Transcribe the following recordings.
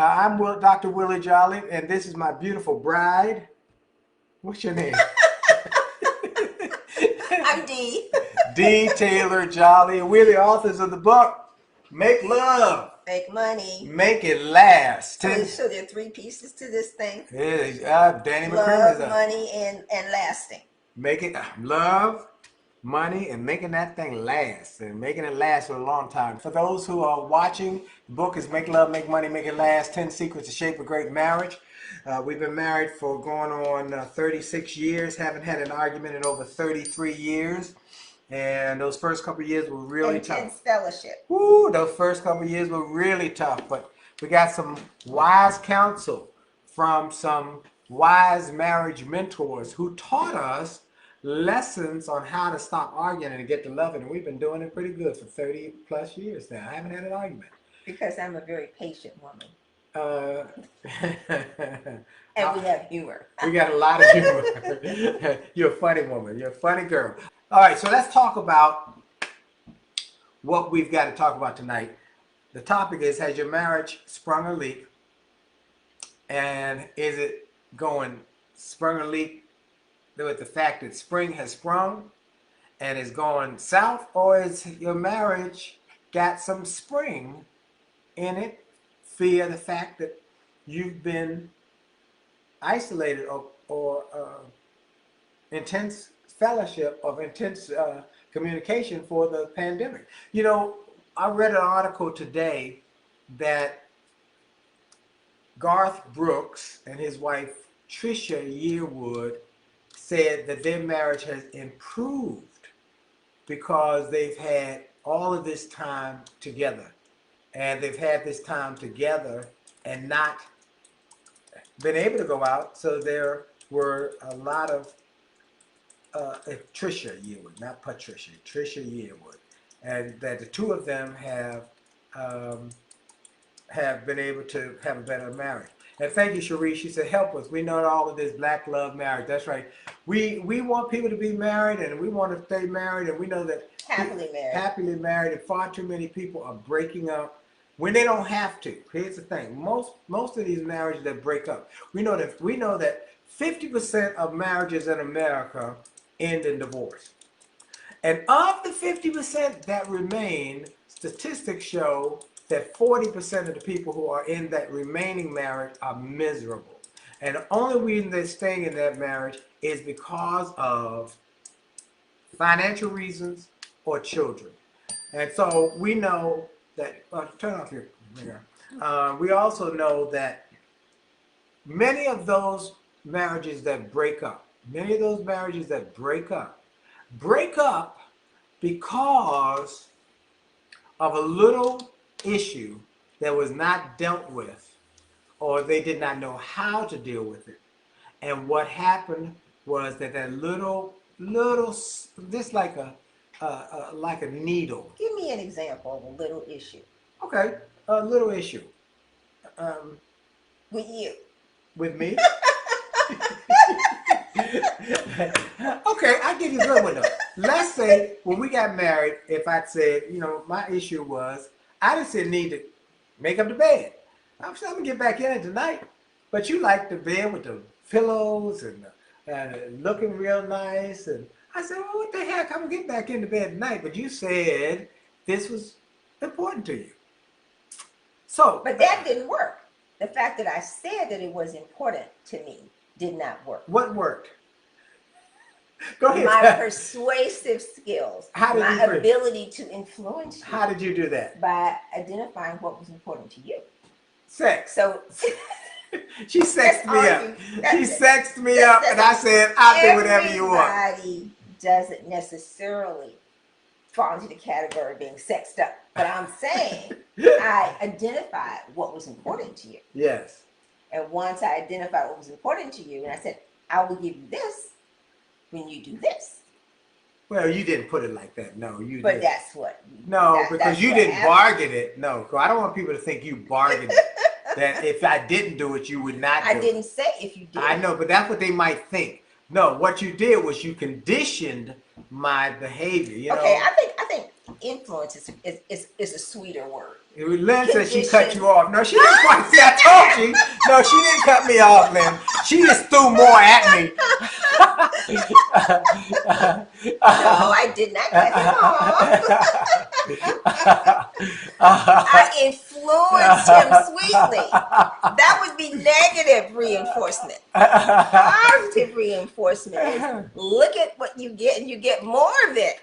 Dr. Willie Jolley, and this is my beautiful bride. What's your name? I'm Dee. Dee Taylor-Jolley. We're the authors of the book, Make Love. Make money. Make it last. So there are three pieces to this thing. Danny Love, McCrimmon. money, and lasting. Make it love, money, and making that thing last, and making it last for a long time. For those who are watching, the book is Make Love, Make Money, Make It Last, 10 Secrets to Shape a Great Marriage. We've been married for going on 36 years, haven't had an argument in over 33 years. And those first couple of years were really tough. Intense fellowship. Woo, those first couple of years were really tough. But we got some wise counsel from some wise marriage mentors who taught us lessons on how to stop arguing and get to loving. And we've been doing it pretty good for 30 plus years now. I haven't had an argument. Because I'm a very patient woman. And we have humor. We got a lot of humor. You're a funny woman. You're a funny girl. All right, so let's talk about what we've got to talk about tonight. The topic is, has your marriage sprung a leak? And is it going sprung a leak with the fact that spring has sprung and is going south? Or is your marriage got some spring in it via the fact that you've been isolated or intense fellowship of intense communication for the pandemic? You know, I read an article today that Garth Brooks and his wife Trisha Yearwood said that their marriage has improved because they've had all of this time together. And they've had this time together and not been able to go out. So there were a lot of Trisha Yearwood, not Patricia, Trisha Yearwood, and that the two of them have been able to have a better marriage. And thank you, Cherie. She said, help us. We know all of this black love marriage. That's right. We want people to be married, and we want to stay married, and we know that happily married, and far too many people are breaking up when they don't have to. Here's the thing. Most of these marriages that break up, we know that 50% of marriages in America end in divorce. And of the 50% that remain, statistics show that 40% of the people who are in that remaining marriage are miserable. And the only reason they're staying in that marriage is because of financial reasons or children. And so we know that, turn off your ringer. We also know that many of those marriages that break up, break up because of a little issue that was not dealt with, or they did not know how to deal with it. And what happened was that little, just like a needle. Give me an example of a little issue. Okay, a little issue. With you. With me? Okay, I'll give you a good one though. Let's say when we got married, if I said, you know, my issue was I just didn't need to make up the bed. I'm gonna get back in it tonight. But you like the bed with the pillows and looking real nice. And I said, well, what the heck? I'm gonna get back into bed tonight. But you said this was important to you. So, but that didn't work. The fact that I said that it was important to me did not work. What worked? Go ahead. My persuasive skills, my ability to influence you. How did you do that? By identifying what was important to you. Sex. So she sexed me up. She sexed me up, and I said, I'll do whatever you want. Everybody doesn't necessarily fall into the category of being sexed up. But I'm saying I identified what was important to you. Yes. And once I identified what was important to you, and I said, I will give you this when you do this. Well, you didn't put it like that. No, you But didn't. That's what. No, because you didn't bargain it. No, I don't want people to think you bargained it. That if I didn't do it, you would not do it. I didn't say if you did. I know, but that's what they might think. No, what you did was you conditioned my behavior. You know? Okay, I think influence is a sweeter word. Lynn said she cut you off. No, she didn't quite say. I told you. No, she didn't cut me off, Lynn. She just threw more at me. No, I did not cut him off. I influenced him sweetly. That would be negative reinforcement. Positive reinforcement is look at what you get and you get more of it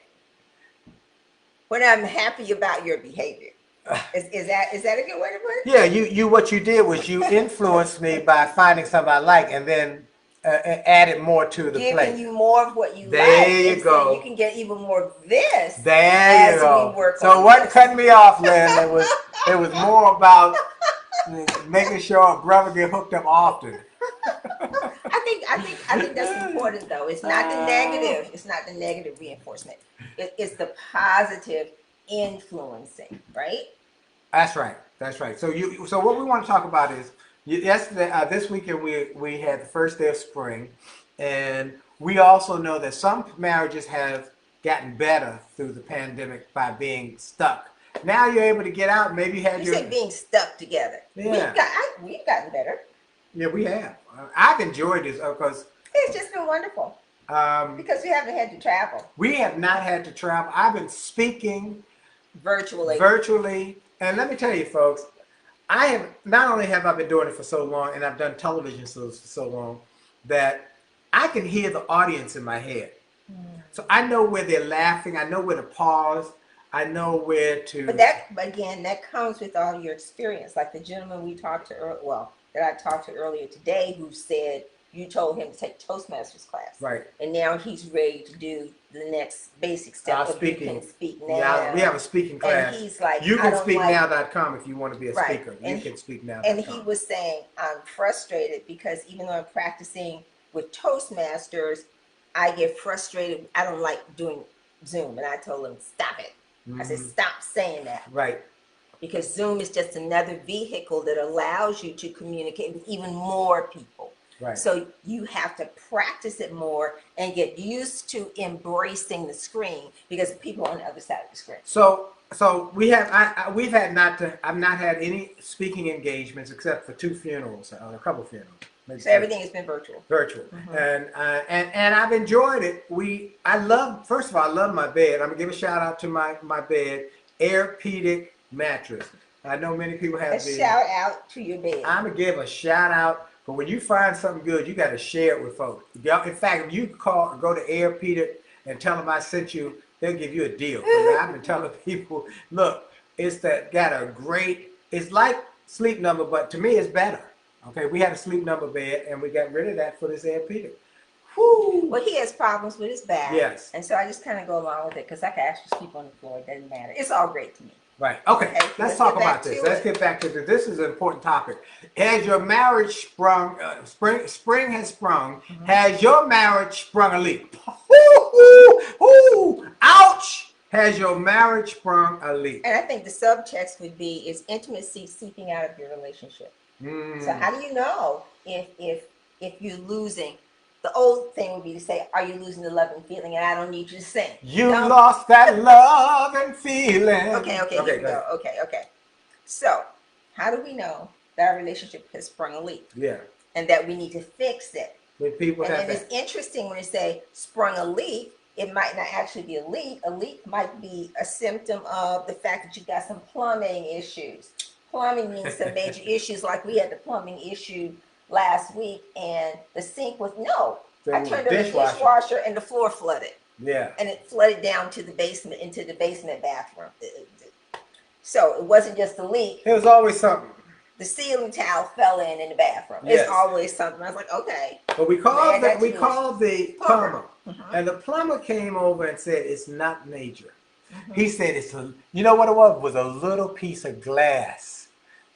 when I'm happy about your behavior. Is that a good way to put it? Yeah, you what you did was you influenced me by finding something I like and then added more to the plate. Giving you more of what you like. There you go. You can get even more of this. There you go. So what cut me off, Lynn? It was more about making sure a brother get hooked up often. I think that's important though. It's not the negative. It's not the negative reinforcement. It's the positive influencing, right? That's right. That's right. So what we want to talk about is yesterday, this weekend we had the first day of spring, and we also know that some marriages have gotten better through the pandemic by being stuck. Now you're able to get out. Maybe you said being stuck together. Yeah, we've gotten better. Yeah, we have. I've enjoyed this because it's just been wonderful. Because we haven't had to travel. We have not had to travel. I've been speaking virtually, and let me tell you, folks. Not only have I been doing it for so long, and I've done television for so long, that I can hear the audience in my head. So I know where they're laughing. I know where to pause. I know where to. But again, that comes with all your experience. Like the gentleman that I talked to earlier today, who said you told him to take Toastmasters class, right? And now he's ready to do the next basic step. Speaking. You can speak now. Yeah, we have a speaking class. And he's like, you can speaknow.com if you want to be a speaker. And you can speak now. And he was saying, I'm frustrated because even though I'm practicing with Toastmasters, I get frustrated. I don't like doing Zoom. And I told him, stop it. I said, stop saying that. Right. Because Zoom is just another vehicle that allows you to communicate with even more people. Right. So you have to practice it more and get used to embracing the screen because people are on the other side of the screen. So I've not had any speaking engagements except for 2 funerals, a couple of funerals. So everything has been virtual. And I've enjoyed it. First of all, I love my bed. I'm gonna give a shout out to my bed, Airpedic mattress. I know many people have shout out to your bed. I'm gonna give a shout out. But when you find something good, you got to share it with folks. In fact, if you go to Airpedic and tell them I sent you, they'll give you a deal. I've been telling people, look, it's like Sleep Number, but to me it's better. Okay, we had a Sleep Number bed, and we got rid of that for this Airpedic. Whew. Well, he has problems with his back. Yes. And so I just kind of go along with it because I can actually sleep on the floor. It doesn't matter. It's all great to me. Right. Okay. Let's talk about this. Let's get back to this. This is an important topic. Has your marriage sprung? Spring has sprung. Has your marriage sprung a leak? Ouch! Has your marriage sprung a leak? And I think the subtext would be: is intimacy seeping out of your relationship? So how do you know if you're losing? The old thing would be to say, are you losing the love and feeling? And I don't need you to sing. You lost that love and feeling. Okay, here we go. Okay. So, how do we know that our relationship has sprung a leak? Yeah. And that we need to fix it. When people have that. It's interesting when they say sprung a leak, it might not actually be a leak. A leak might be a symptom of the fact that you got some plumbing issues. Plumbing means some major issues, like we had the plumbing issue last week, and the sink was I turned on the dishwasher and the floor flooded. Yeah. And it flooded down to the basement, into the basement bathroom. So it wasn't just a leak. It was always something. The ceiling towel fell in the bathroom. Yes. It's always something. I was like, okay. But we called the plumber. And the plumber came over and said it's not major. He said you know what it was? It was a little piece of glass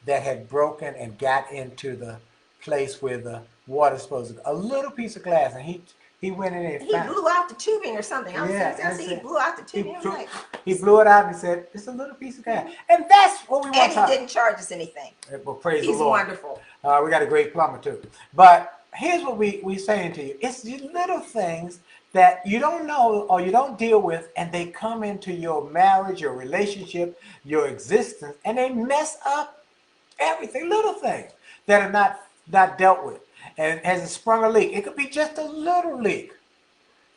that had broken and got into the place where the water's supposed to go. A little piece of glass, and he went in there and he blew out the tubing or something. He blew out the tubing. He blew it out and said, it's a little piece of glass. And that's what we want to And he didn't charge us anything. Well, praise the Lord. He's wonderful. We got a great plumber too. But here's what we're saying to you. It's these little things that you don't know or you don't deal with, and they come into your marriage, your relationship, your existence, and they mess up everything, little things that are not dealt with. And has it sprung a leak? It could be just a little leak,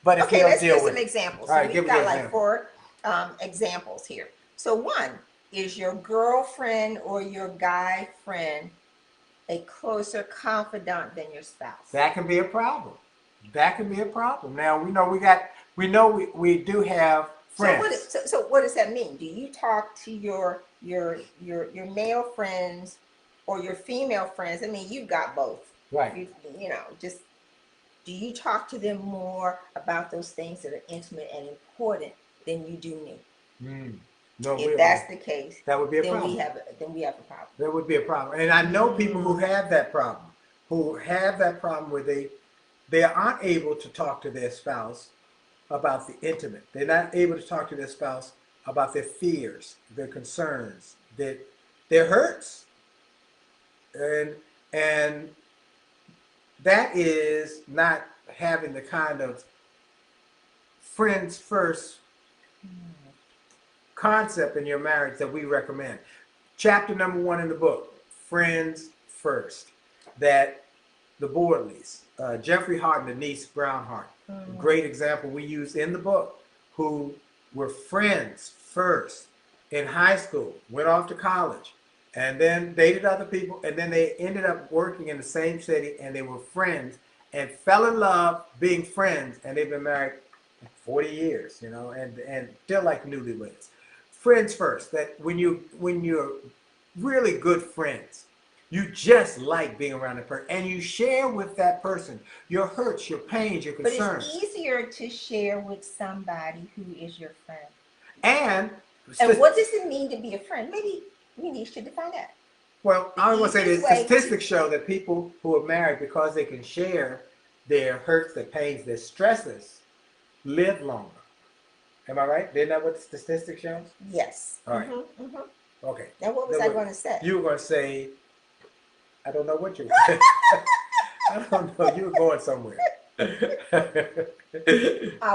but if you Okay, don't let's give deal some with it. examples. All So right, give we've me the got like example. 4 examples here. So one, is your girlfriend or your guy friend a closer confidant than your spouse? That can be a problem. That can be a problem. Now we do have friends. So what does that mean? Do you talk to your male friends or your female friends? I mean, you've got both. Right. You know, just do you talk to them more about those things that are intimate and important than you do me? No, If that's the case, that would be a then problem. we have a problem. That would be a problem. And I know people who have that problem, where they aren't able to talk to their spouse about the intimate. They're not able to talk to their spouse about their fears, their concerns, their hurts. And that is not having the kind of friends first concept in your marriage that we recommend. Chapter number 1 in the book, Friends First, that the Boardleys, Jeffrey Hart and Denise Brownhart, great example we use in the book, who were friends first in high school, went off to college, and then dated other people, and then they ended up working in the same city, and they were friends, and fell in love being friends, and they've been married 40 years, and still like newlyweds. Friends first, that when you're really good friends, you just like being around that person, and you share with that person your hurts, your pains, your concerns. But it's easier to share with somebody who is your friend. And what does it mean to be a friend? Maybe we need to define that. Well, I want to say this: statistics show that people who are married, because they can share their hurts, their pains, their stresses, live longer. Am I right? Isn't that what the statistics shows? Yes. All right. Okay. Now, what was I going to say? You were going to say, I don't know what you were saying. I don't know. You were going somewhere. I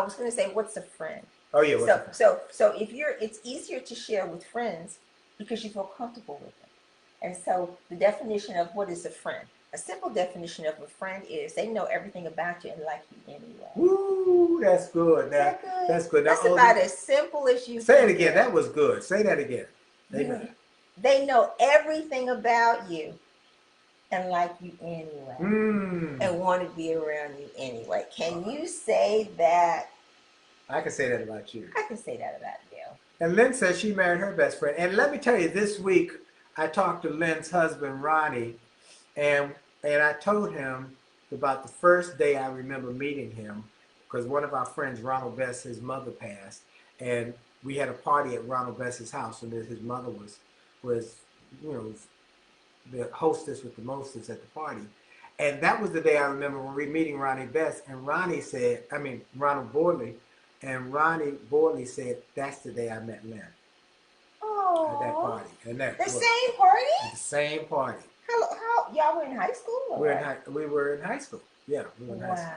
was going to say, what's a friend? Oh yeah. So it's easier to share with friends because you feel comfortable with them. And so the definition of what is a friend? A simple definition of a friend is they know everything about you and like you anyway. Woo, that's good. That's good. That's about as simple as you say it again. That was good. Say that again. They know everything about you and like you anyway. And want to be around you anyway. Can you say that? I can say that about you. I can say that about you. And Lynn says she married her best friend. And let me tell you, this week I talked to Lynn's husband, Ronnie, and I told him about the first day I remember meeting him, because one of our friends, Ronald Best, his mother passed, and we had a party at Ronald Best's house, and his mother was the hostess with the mostest at the party. And that was the day I remember meeting Ronnie Best, and Ronald Borley, and Ronnie Borley said, that's the day I met Lynn. Oh. At that party. And same party? At the same party. How y'all were in high school? We were in high school. Yeah, we were in high school.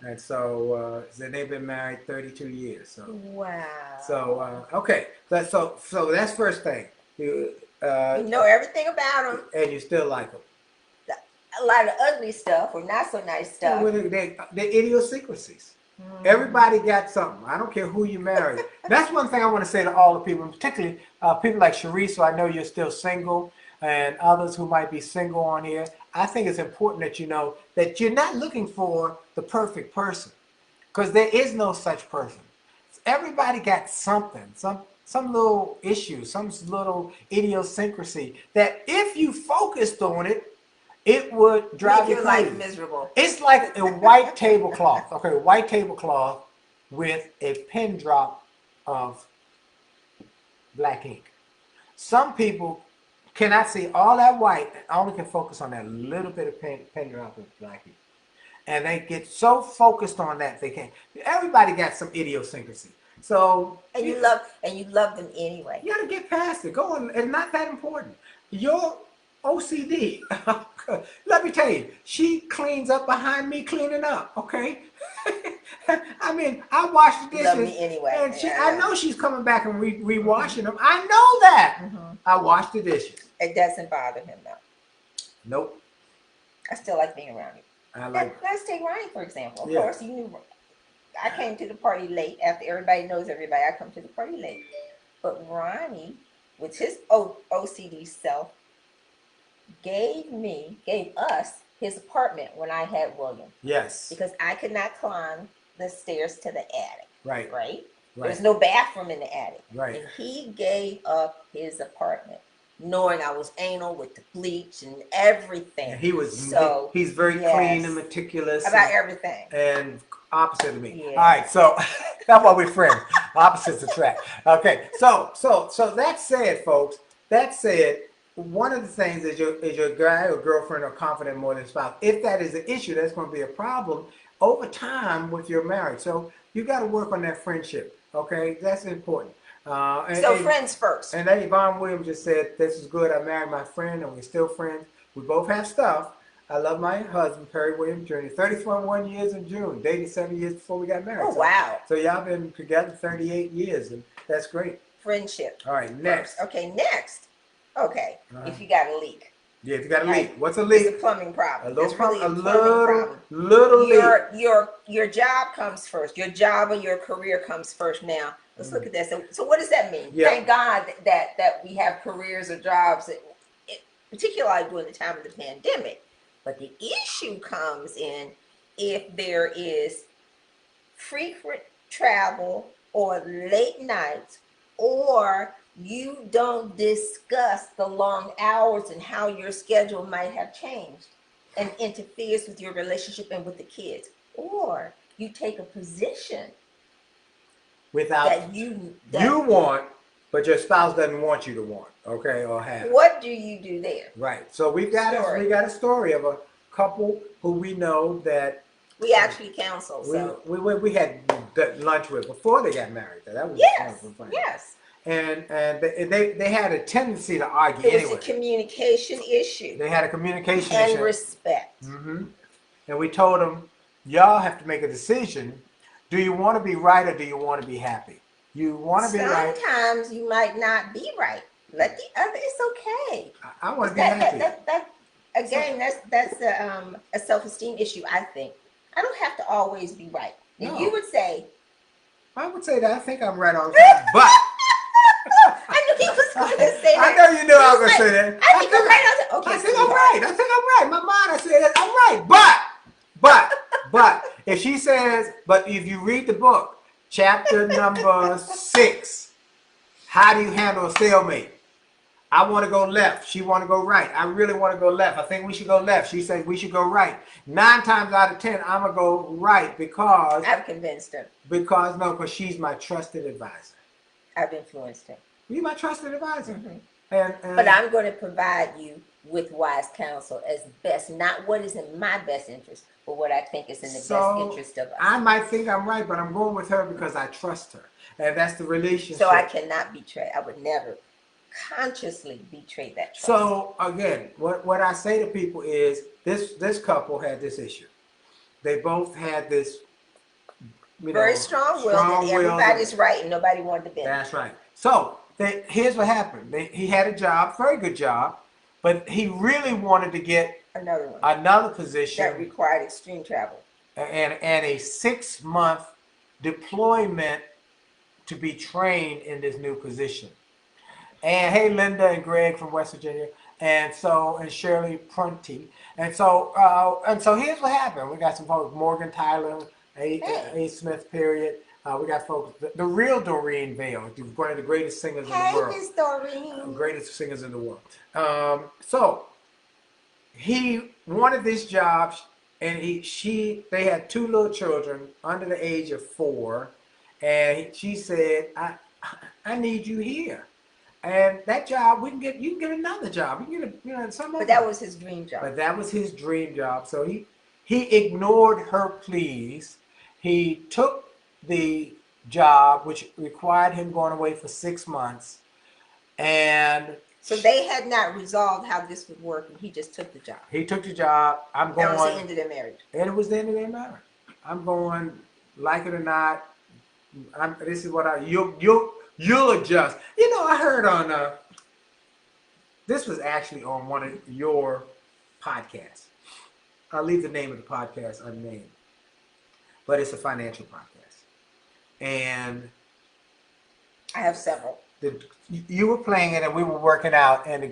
Wow. And so they've been married 32 years. So. Wow. So okay, so that's first thing. You know everything about them, and you still like them. A lot of ugly stuff or not so nice stuff. Well, they're idiosyncrasies. Everybody got something. I don't care who you marry. That's one thing I want to say to all the people, particularly people like Sharice, so I know you're still single, and others who might be single on here. I think it's important that you know that you're not looking for the perfect person, because there is no such person. Everybody got something, some little issue, some little idiosyncrasy that if you focused on it, it would drive your life miserable. It's like a white tablecloth. Okay, white tablecloth with a pin drop of black ink. Some people cannot see all that white and only can focus on that little bit of pin drop of black ink. And they get so focused on that they can't. Everybody got some idiosyncrasy. So you love them anyway. You got to get past it. Go on. It's not that important. Your OCD. Let me tell you, she cleans up behind me cleaning up, okay? I mean, I wash the dishes. Love me anyway. And I know she's coming back and re-washing them. I know that. I wash the dishes. It doesn't bother him though. Nope. I still like being around you. Let's take Ryan for example. Of course, you knew I came to the party late. After everybody knows everybody, I come to the party late. But Ronnie, with his OCD self, gave us his apartment when I had William. Yes. Because I could not climb the stairs to the attic. Right. Right? There's no bathroom in the attic. Right. And he gave up his apartment, knowing I was anal with the bleach and everything. And he was he's very clean and meticulous about everything. And opposite of me. Yeah. All right, so that's why we're friends. Opposites attract. Okay, so that said, folks. That said, one of the things is your guy or girlfriend are confident more than spouse. If that is an issue, that's going to be a problem over time with your marriage. So you got to work on that friendship. Okay, that's important. Friends first. And Yvonne Williams just said, "This is good. I married my friend, and we're still friends. We both have stuff. I love my husband, Perry Williams Jr. 31 years in June. Dated 7 years before we got married. Oh, wow. So y'all been together 38 years, and that's great. Friendship. All right, next. Okay, next. Okay, if you got a leak. Yeah, if you got a leak. What's a leak? It's a plumbing problem. Little plumbing leak. Your job comes first. Your job or your career comes first. Now, let's look at this. So what does that mean? Yeah. Thank God that we have careers or jobs, particularly during the time of the pandemic. But the issue comes in if there is frequent travel or late nights, or you don't discuss the long hours and how your schedule might have changed and interferes with your relationship and with the kids, or you take a position without that you want, but your spouse doesn't want you to want, okay, or have. What do you do there? Right. So we got a story of a couple who we know that we actually counsel. We had lunch with before they got married. That was fun. Yes. And they had a tendency to argue. It was a communication issue. They had a communication issue. And respect. Mm-hmm. And we told them, y'all have to make a decision. Do you want to be right or do you want to be happy? You want to be right. Sometimes you might not be right. Let the other. It's okay. I want to be happy. That's a self-esteem issue. I think I don't have to always be right. And No. You would say. I would say that. I think I'm right all the time, but. I knew he was going to say that. I know you knew I was going to say that. I think I'm right. Okay, I think I'm right. I think I'm right. In my mind, I said I'm right. But if she says, but if you read the book, chapter number 6, how do you handle a stalemate? I want to go left. She want to go right. I really want to go left. I think we should go left. She says we should go right. 9 times out of 10, I'm going to go right because... I've convinced her. Because she's my trusted advisor. I've influenced her. You're my trusted advisor. Mm-hmm. But I'm going to provide you with wise counsel as best, not what is in my best interest, but what I think is in the best interest of us. I might think I'm right, but I'm going with her because I trust her. And that's the relationship. So I cannot betray. I would never consciously betray that trust. So again, what I say to people is this couple had this issue. They both had this very strong will that everybody's right and nobody wanted to bend. That's right. So here's what happened. He had a job, very good job, but he really wanted to get another position that required extreme travel and a 6-month deployment to be trained in this new position. And hey, Linda and Greg from West Virginia, and Shirley Prunty, and so here's what happened. We got some folks, Morgan Tyler, A. Smith, period. We got folks, the real Doreen Vale, one of the greatest singers in the world. Hey, Miss Doreen. Greatest singers in the world. So he wanted this job, and they had 2 little children under the age of 4, and she said, I need you here. And that job, you can get another job. You can get something. But that was his dream job. But that was his dream job. So he ignored her pleas. He took the job, which required him going away for 6 months. And so they had not resolved how this would work, and he just took the job. He took the job. That was the end of their marriage. And it was the end of their marriage. I'm going, like it or not, this is what you'll adjust. You know, I heard on this was actually on one of your podcasts. I'll leave the name of the podcast unnamed, but it's a financial podcast, and I have several. You were playing it, and we were working out, and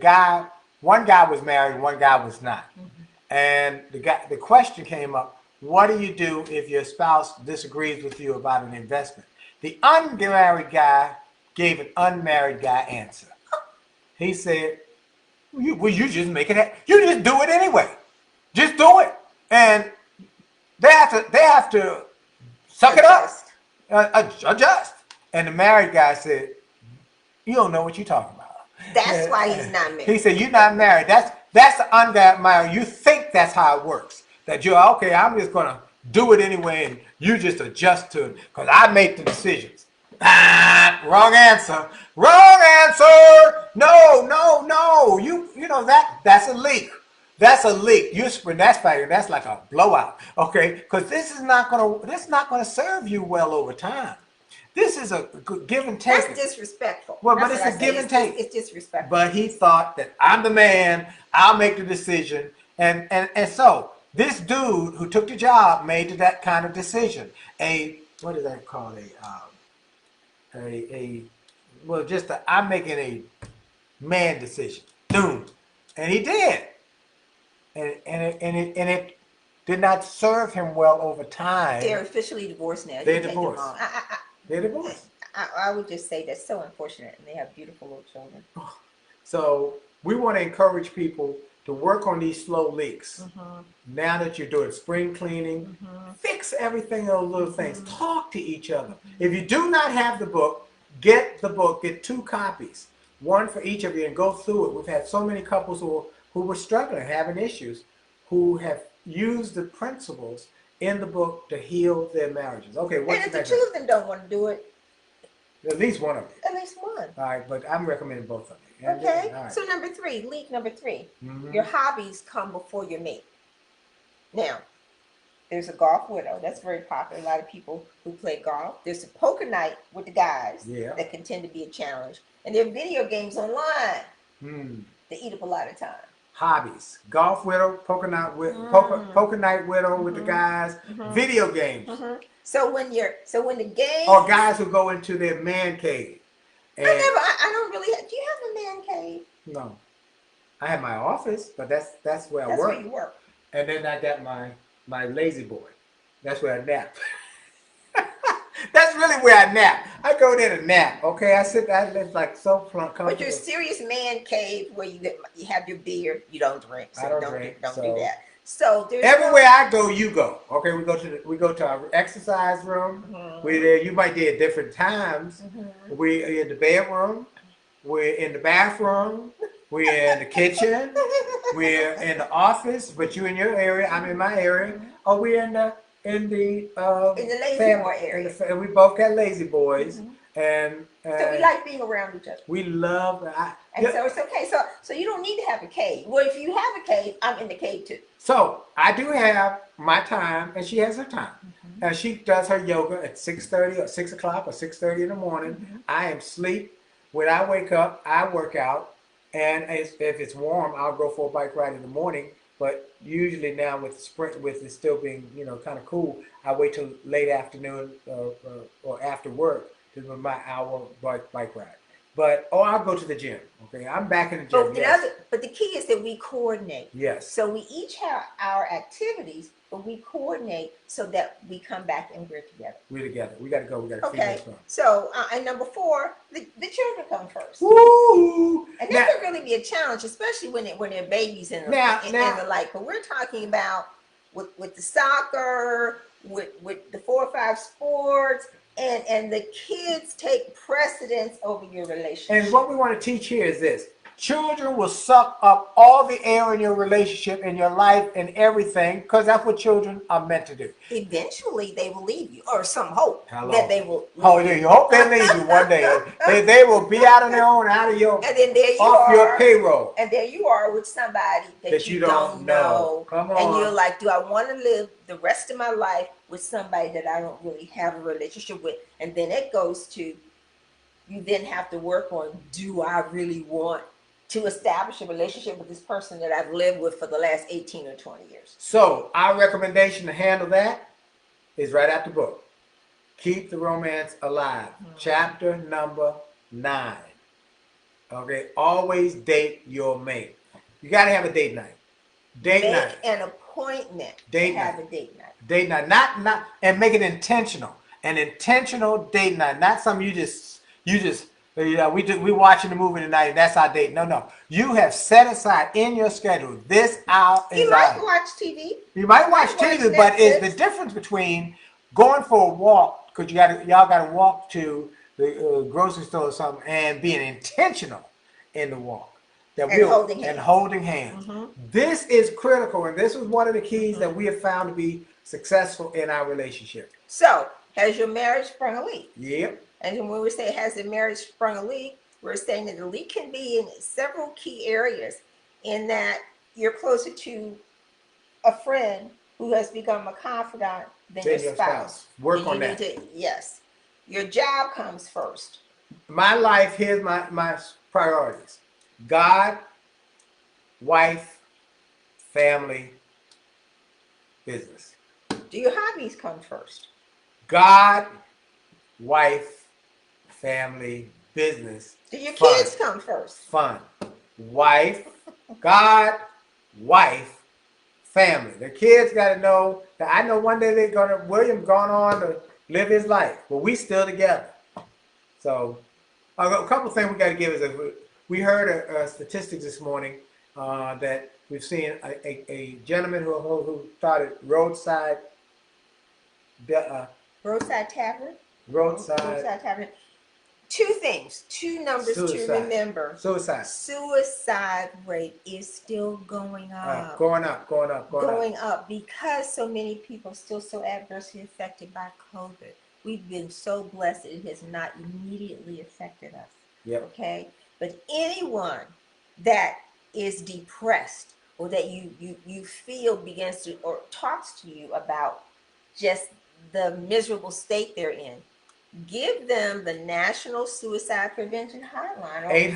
one guy was married, one guy was not, and the question came up: what do you do if your spouse disagrees with you about an investment? The unmarried guy gave an unmarried guy answer. He said, you just make it. You just do it anyway. Just do it, and they have to suck it up, adjust. And the married guy said, "You don't know what you're talking about." That's why he's not married. He said, "You're not married. That's the unmarried. You think that's how it works. That you're okay. I'm just gonna do it anyway, and you just adjust to it because I make the decisions." Wrong answer. Wrong answer. No. You know that's a leak. That's a leak. That's like a blowout. Okay, because this is not gonna serve you well over time. This is a give and take. That's disrespectful. Well, but it's a give and take. It's disrespectful. But he thought that I'm the man. I'll make the decision, and so this dude who took the job made that kind of decision. What is that called? I'm making a man decision. Boom, and he did, and it did not serve him well over time. They're officially divorced now. They're divorced. They're divorced. I would just say that's so unfortunate, and they have beautiful little children. So we want to encourage people to work on these slow leaks. Now that you're doing spring cleaning, fix everything, those little things. Talk to each other. If you do not have the book, get the book. Get 2 copies, one for each of you, and go through it. We've had so many couples who were struggling, having issues, who have used the principles in the book to heal their marriages. Okay, what's and if the 2 of them don't want to do it, at least one of you. At least one. All right, but I'm recommending both of you. Okay. Right. So leak number 3. Your hobbies come before your mate. Now, there's a golf widow. That's very popular. A lot of people who play golf. There's a poker night with the guys that can tend to be a challenge. And there are video games online that eat up a lot of time. Hobbies: golf widow, poker night widow with the guys, video games. So when the game, or guys who go into their man cave. And I don't really. Do you have a man cave? No, I have my office, but that's where I work. That's where you work. And then I got my lazy boy. That's where I nap. That's really where I nap. I go there to nap. Okay, I live like so comfortable. But your serious man cave where you have your beer, you don't drink. So I don't drink. Don't do that. So there's everywhere I go, you go. Okay, we go to our exercise room. We're there. You might be at different times. We're in the bedroom. We're in the bathroom. We're in the kitchen. We're in the office. But you in your area. I'm in my area. Or we're in the lazy boy area. We both got lazy boys. And so we like being around each other. We love. So it's okay. So you don't need to have a cave. Well, if you have a cave, I'm in the cave too. So I do have my time, and she has her time. And she does her yoga at 6:30 or 6 o'clock or 6:30 in the morning. I am asleep. When I wake up, I work out. And if it's warm, I'll go for a bike ride in the morning. But usually now with it still being kind of cool, I wait till late afternoon or after work to do my hour bike ride. But I'll go to the gym. Okay, I'm back in the gym. But the key is that we coordinate. Yes. So we each have our activities, but we coordinate so that we come back and we're together. We're together. We got to go. We got to feed this one. So and number 4, the children come first. Woo! And that can really be a challenge, especially when they're babies and the like. But we're talking about with the soccer, with the 4 or 5 sports. And the kids take precedence over your relationship. And what we want to teach here is this. Children will suck up all the air in your relationship, in your life, and everything, because that's what children are meant to do. Eventually, they will leave you, or some hope that they will. Oh, yeah, you hope they leave you one day. They will be out on their own, out of your, and then there you off are, your payroll. And there you are with somebody that you don't know. Come on. And you're like, do I want to live the rest of my life with somebody that I don't really have a relationship with? And then it goes to, you then have to work on, do I really want to establish a relationship with this person that I've lived with for the last 18 or 20 years? So our recommendation to handle that is right out the book. Keep the Romance Alive. Chapter number 9. Okay, always date your mate. You got to have a date night. Make an appointment to have a date night. Date night, not, and make it intentional. An intentional date night, not something you just we watching the movie tonight and that's our date. No. You have set aside in your schedule this hour is You might watch TV. You might watch TV, but it's the difference between going for a walk, because y'all got to walk to the grocery store or something, and being intentional in the walk. Holding hands. Mm-hmm. This is critical, and this was one of the keys that we have found to be successful in our relationship. So, has your marriage sprung a leak? Yep. And when we say has the marriage sprung a leak, we're saying that the leak can be in several key areas, in that you're closer to a friend who has become a confidant than your spouse. Work on that. Yes. Your job comes first. My life, here's my priorities. God, wife, family, business. Do your hobbies come first? God, wife, family, business. Do your kids come first? Fun. Wife, God, wife, family. The kids got to know that I know one day William's gone on to live his life, but we still together. So a couple things we got to give is we heard a statistics this morning that we've seen a gentleman who started roadside tavern. Roadside tavern. Two things, two numbers to remember. Suicide rate is still going up. Going up because so many people are still so adversely affected by COVID. We've been so blessed it has not immediately affected us. Yep. Okay? But anyone that is depressed, or that you feel begins to, or talks to you about just the miserable state they're in, give them the National Suicide Prevention Hotline.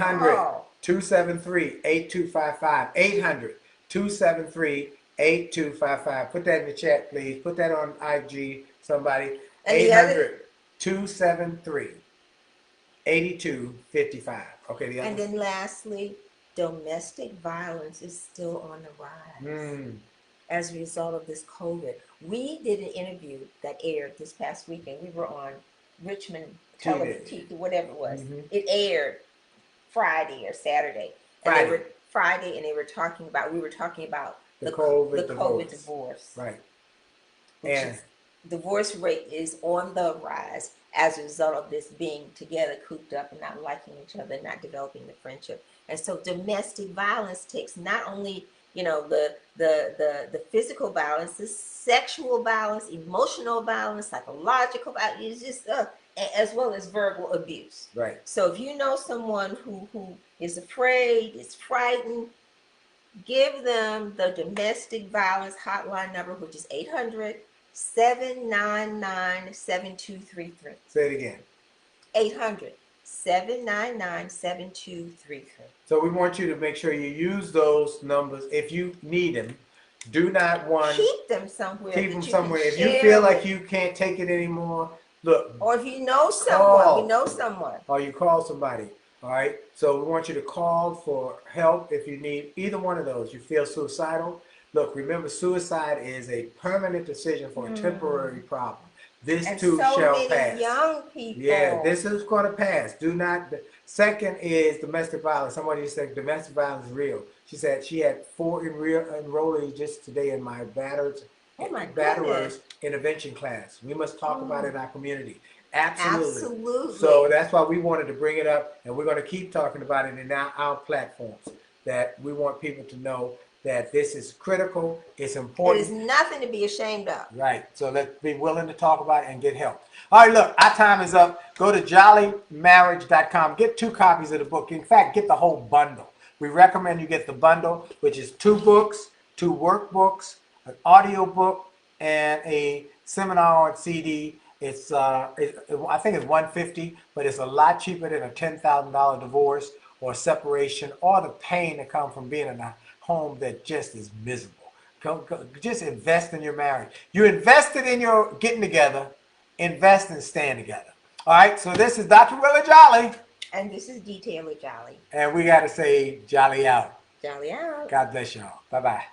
800-273-8255. 800-273-8255. Put that in the chat, please. Put that on IG, somebody. 800-273-8255. Okay, the other. And then lastly, domestic violence is still on the rise as a result of this COVID. We did an interview that aired this past weekend. We were on Richmond television, whatever it was. Mm-hmm. It aired Friday or Saturday. And we were talking about the COVID divorce. Right. And divorce rate is on the rise as a result of this being together, cooped up, and not liking each other, not developing the friendship. And so domestic violence takes not only the physical violence, the sexual violence, emotional violence, psychological violence, it's just as well as verbal abuse. Right. So if you know someone who is afraid, is frightened, give them the domestic violence hotline number, which is 800-799-7233. Say it again. 800-799-7233. So we want you to make sure you use those numbers if you need them. Do not keep them somewhere. Keep them somewhere. If you feel like you can't take it anymore, look. Or if you know someone, or you call somebody. All right. So we want you to call for help if you need either one of those. You feel suicidal. Look, remember, suicide is a permanent decision for a temporary problem. This too shall pass. Young people. Yeah, this is going to pass. Do not. Second is domestic violence. Somebody said domestic violence is real. She said she had 4 enrollees just today in my batterers intervention class. We must talk about it in our community. Absolutely. So that's why we wanted to bring it up, and we're going to keep talking about it in our platforms, that we want people to know that this is critical, it's important. It is nothing to be ashamed of. Right. So let's be willing to talk about it and get help. All right, look, our time is up. Go to jollymarriage.com. Get 2 copies of the book. In fact, get the whole bundle. We recommend you get the bundle, which is 2 books, 2 workbooks, an audio book, and a seminar on CD. It's I think it's $150, but it's a lot cheaper than a $10,000 divorce or separation or the pain that comes from being in a home that just is miserable. Just invest in your marriage. You invested in your getting together, invest in staying together. All right, so this is Dr. Willie Jolley. And this is Taylor-Jolley. And we got to say jolly out. Jolly out. God bless y'all. Bye-bye.